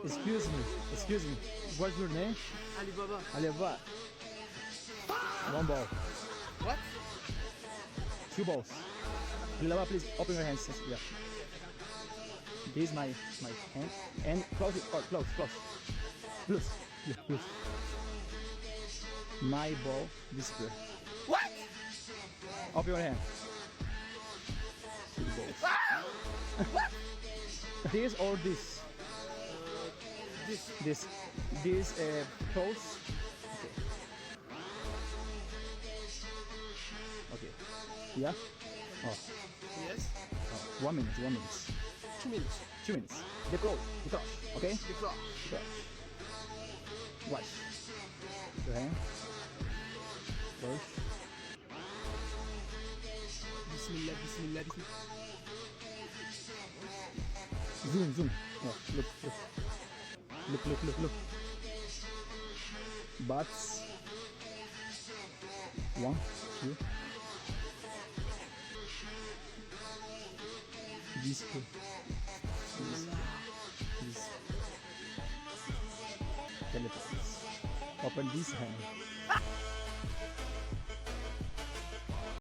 Excuse me. What's your name? Alibaba. Alibaba. One ball. What? Two balls. Alibaba, please open your hands. Yeah. This is my hand. And close it. Oh, close. Close. My ball disappear. What? Open your hand. Two balls. What? This or this? This close. Okay. Yeah. Oh. Yes. 1 minute. 2 minutes. 2 minutes. The close. Okay. The clock. Wash. Your hand. Wash. Bismillah. Zoom. Oh, look. Look. Butts. 1, 2. This. Telepathy. Open this hand.